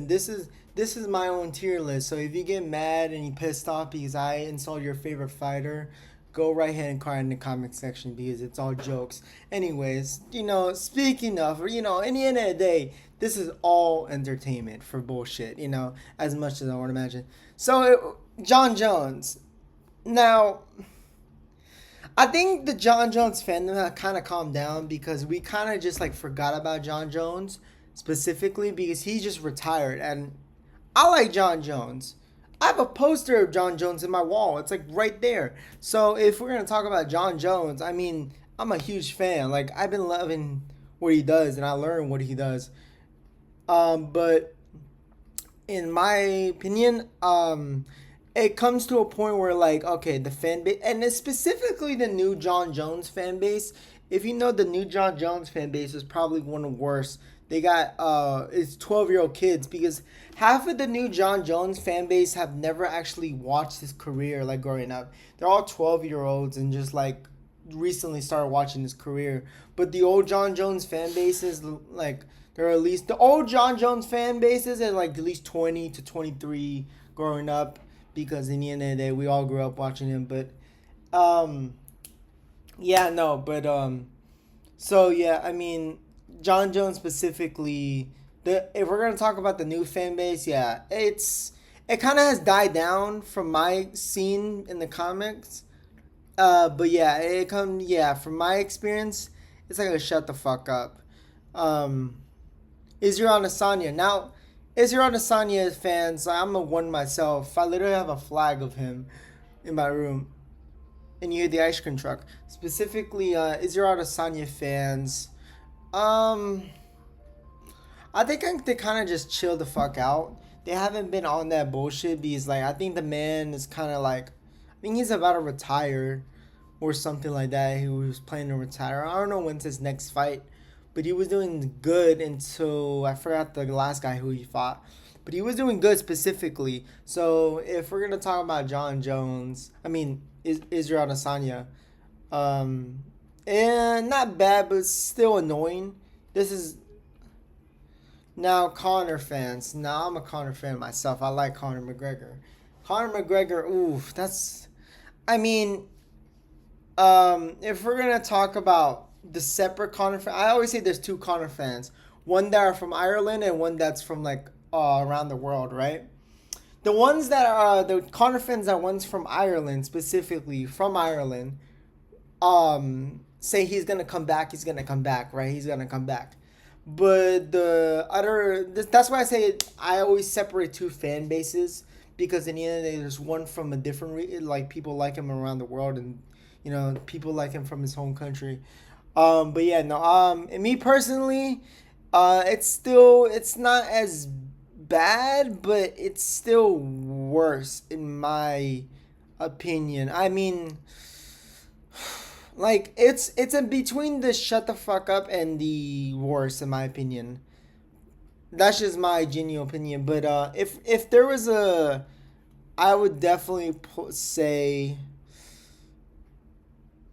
listen, this is my own tier list. So if you get mad and you pissed off because I insult your favorite fighter, go right ahead and cry in the comment section because it's all jokes. Anyways, speaking of, in the end of the day, this is all entertainment for bullshit. As much as I want to imagine. So John Jones. Now, I think the John Jones fandom kind of calmed down because we kind of just like forgot about John Jones specifically because he just retired, and I like John Jones. I have a poster of John Jones in my wall. It's like right there. So if we're gonna talk about John Jones, I mean, I'm a huge fan. Like I've been loving what he does, and I learn what he does. But in my opinion, it comes to a point where like, okay, the fan base, and it's specifically the new John Jones fan base. If you know, the new John Jones fan base is probably one of the worst. They got it's 12-year-old kids because half of the new John Jones fan base have never actually watched his career like growing up. They're all 12-year-olds and just like recently started watching his career. But the old John Jones fan bases, like, they're at least the old John Jones fan bases are like at least 20 to 23 growing up, because in the end of the day we all grew up watching him. But um yeah, no, but so yeah, I mean, John Jones specifically, the if we're gonna talk about the new fan base, yeah, it kind of has died down from my scene in the comics. But yeah, from my experience, it's like a shut the fuck up. Um, Israel Adesanya. Now, Israel Adesanya fans, I'm a one myself. I literally have a flag of him in my room, and you hear the ice cream truck. Specifically, Israel Adesanya fans. Um, I think they kind of just chill the fuck out. They haven't been on that bullshit because, like, I think the man is kind of like, I think he's about to retire or something like that. He was planning to retire. I don't know when's his next fight, but he was doing good until I forgot the last guy who he fought. But he was doing good specifically. So if we're gonna talk about John Jones, I mean Israel Adesanya, um, and not bad, but still annoying. This is now Conor fans. Now I'm a Conor fan myself. I like Conor McGregor. Conor McGregor, oof, that's. I mean, if we're gonna talk about the separate Conor fans, I always say there's two Conor fans. One that are from Ireland and one that's from like around the world, right? The ones that are the Conor fans that one's from Ireland, specifically from Ireland, say he's gonna come back. He's gonna come back, right? He's gonna come back. But the other, that's why I say I always separate two fan bases, because in the end of the day, there's one from a different like people like him around the world, and people like him from his home country. But yeah, no. And me personally, it's not as bad, but it's still worse in my opinion. I mean, like it's in between the shut the fuck up and the worst in my opinion. That's just my genuine opinion. But if there was a, I would definitely say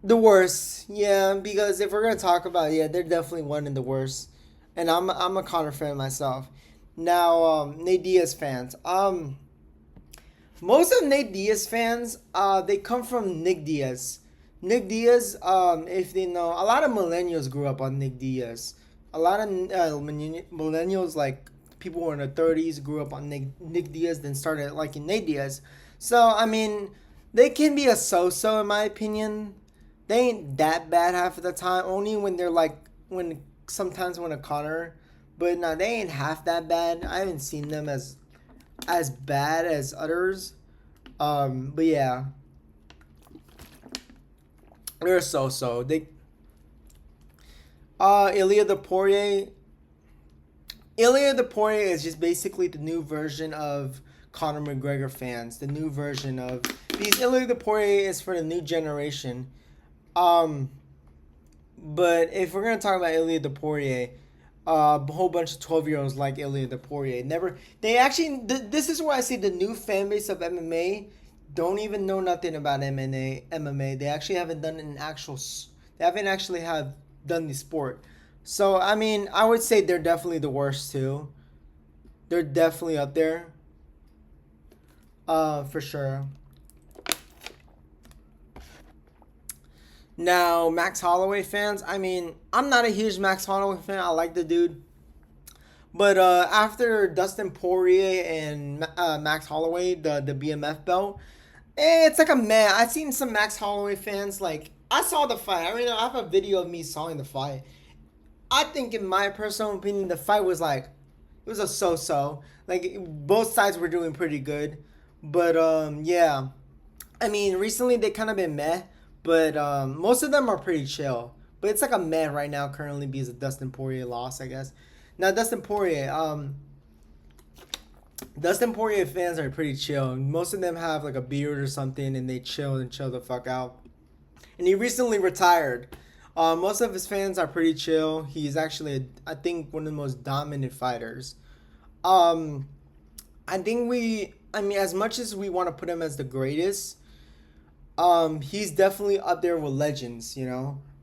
the worst. Yeah, because if we're gonna talk about it, yeah, they're definitely one in the worst. And I'm a Connor fan myself. Now, Nate Diaz fans. Most of Nate Diaz fans, they come from Nick Diaz. Nick Diaz, if they know, a lot of millennials grew up on Nick Diaz. A lot of millennials, like people who are in their 30s, grew up on Nick Diaz, then started liking Nate Diaz. So, I mean, they can be a so-so in my opinion. They ain't that bad half of the time. Only when they're like, sometimes when a Connor. But no, they ain't half that bad. I haven't seen them as bad as others. But yeah, they're so. Ilya the Poirier. Ilya the Poirier is just basically the new version of Conor McGregor fans. The new version of, because Ilya the Poirier is for the new generation. Um, but if we're gonna talk about Ilya the Poirier, a whole bunch of 12-year-olds like Ilya the Poirier. Never, they actually. This is why I say the new fan base of MMA don't even know nothing about MMA. MMA. They actually haven't done an actual. They haven't actually done the sport. So I mean, I would say they're definitely the worst too. They're definitely up there. For sure. Now, Max Holloway fans, I mean, I'm not a huge Max Holloway fan. I like the dude. But after Dustin Poirier and Max Holloway, the BMF belt, it's like a man. I've seen some Max Holloway fans, like, I saw the fight. I mean, I have a video of me sawing the fight. I think, in my personal opinion, the fight was like, it was a so-so. Like, both sides were doing pretty good. But, yeah. I mean, recently they kind of been meh, but most of them are pretty chill. But it's like a meh right now currently because of Dustin Poirier loss, I guess. Now Dustin Poirier fans are pretty chill. Most of them have like a beard or something, and they chill the fuck out. And he recently retired. Most of his fans are pretty chill. He's actually, I think, one of the most dominant fighters. Um, I mean, as much as we want to put him as the greatest, he's definitely up there with legends,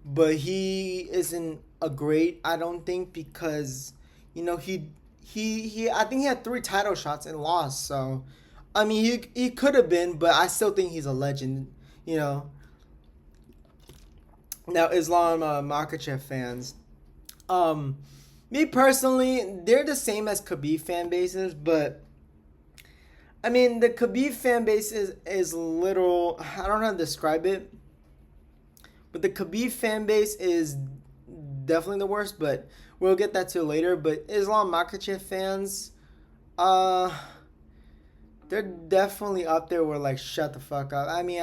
but he isn't a great, I don't think, because I think he had three title shots and lost. So, I mean, he could have been, but I still think he's a legend. You know. Now, Islam Makachev fans, um, me personally, they're the same as Khabib fan bases, but I mean, the Khabib fan base is little. I don't know how to describe it, but the Khabib fan base is definitely the worst. But we'll get that to later. But Islam Makachev fans, uh, they're definitely up there. Where like shut the fuck up. I mean,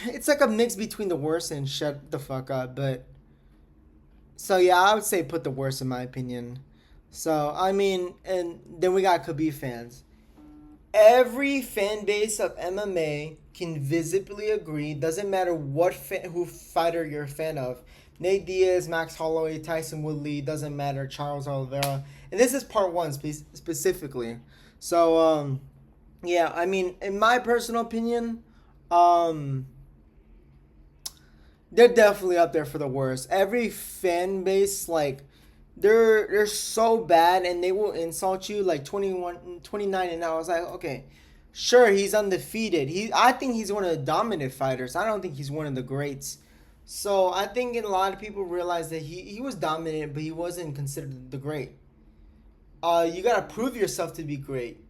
it's like a mix between the worst and shut the fuck up. But so yeah, I would say put the worst in my opinion. So I mean, and then we got Khabib fans. Every fan base of MMA can visibly agree. Doesn't matter who fighter you're a fan of. Nate Diaz, Max Holloway, Tyson Woodley. Doesn't matter. Charles Oliveira. And this is part one specifically. So yeah. I mean, in my personal opinion, um, they're definitely up there for the worst. Every fan base, like, they're so bad and they will insult you like 21, 29, and I was like, okay, sure, he's undefeated. I think he's one of the dominant fighters. I don't think he's one of the greats. So I think a lot of people realize that he was dominant, but he wasn't considered the great. You gotta prove yourself to be great.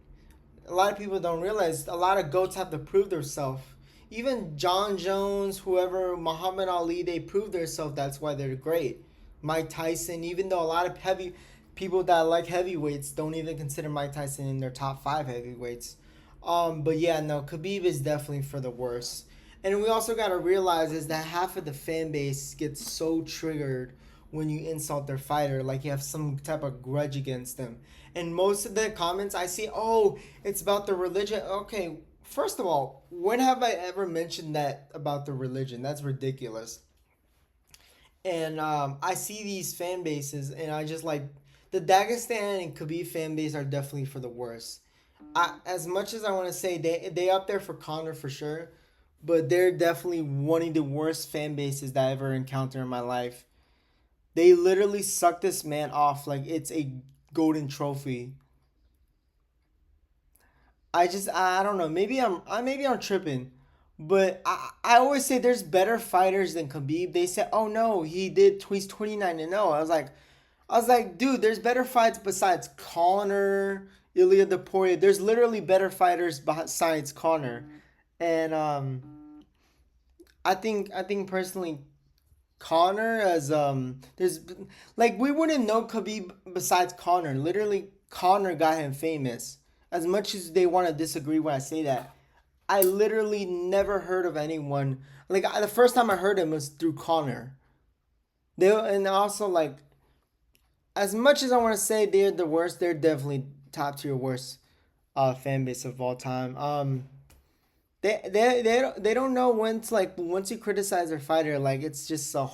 A lot of people don't realize a lot of goats have to prove themselves. Even John Jones, whoever, Muhammad Ali, they prove themselves. That's why they're great. Mike Tyson, even though a lot of heavy people that like heavyweights don't even consider Mike Tyson in their top five heavyweights. But yeah, no, Khabib is definitely for the worst. And we also gotta realize is that half of the fan base gets so triggered when you insult their fighter, like you have some type of grudge against them. And most of the comments I see, oh, it's about the religion. Okay, first of all, when have I ever mentioned that about the religion? That's ridiculous. And I see these fan bases, and I just like the Dagestan and Khabib fan base are definitely for the worst. As much as I want to say they up there for Conor for sure, but they're definitely one of the worst fan bases that I ever encountered in my life. They literally suck this man off like it's a golden trophy. I don't know. Maybe I'm tripping, but I always say there's better fighters than Khabib. They said, oh no, he's 29-0. I was like, dude, there's better fights besides Connor, Ilya Poirier. There's literally better fighters besides Connor, and I think personally Connor as there's like we wouldn't know Khabib besides Connor. Literally, Connor got him famous. As much as they want to disagree when I say that, I literally never heard of anyone like the first time I heard him was through Connor. They and also like as much as I want to say they're the worst, they're definitely top tier worst fan base of all time. They don't know when to like once you criticize their fighter like it's like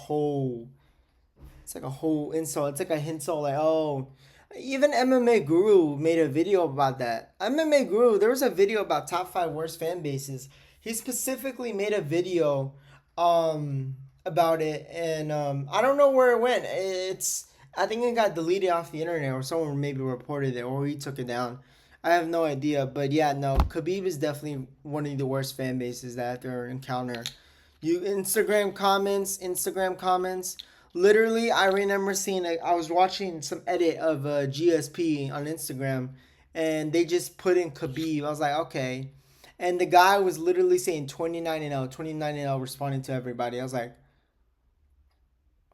a whole insult. It's like a insult like oh even MMA Guru made a video about that. MMA Guru, there was a video about top five worst fan bases. He specifically made a video about it and I don't know where it went. I think it got deleted off the internet, or someone maybe reported it, or he took it down. I have no idea, but yeah, no, Khabib is definitely one of the worst fan bases that I've ever encountered. You Instagram comments. Literally, I remember seeing. I was watching some edit of GSP on Instagram, and they just put in Khabib. I was like, okay, and the guy was literally saying 29-0, 29-0, responding to everybody. I was like,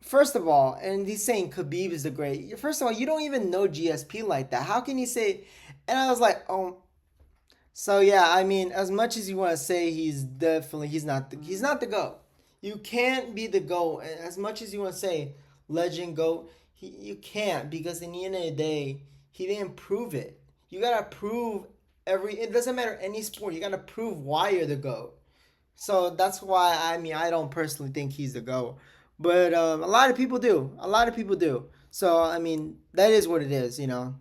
first of all, and he's saying Khabib is the great. First of all, you don't even know GSP like that. How can you say? And I was like, oh. So yeah, I mean, as much as you want to say he's not the goat. You can't be the goat. And as much as you want to say legend goat, you can't, because in the end of the day, he didn't prove it. You gotta prove every. It doesn't matter any sport. You gotta prove why you're the goat. So that's why, I mean, I don't personally think he's the GOAT. But a lot of people do. A lot of people do. So, I mean, that is what it is, you know.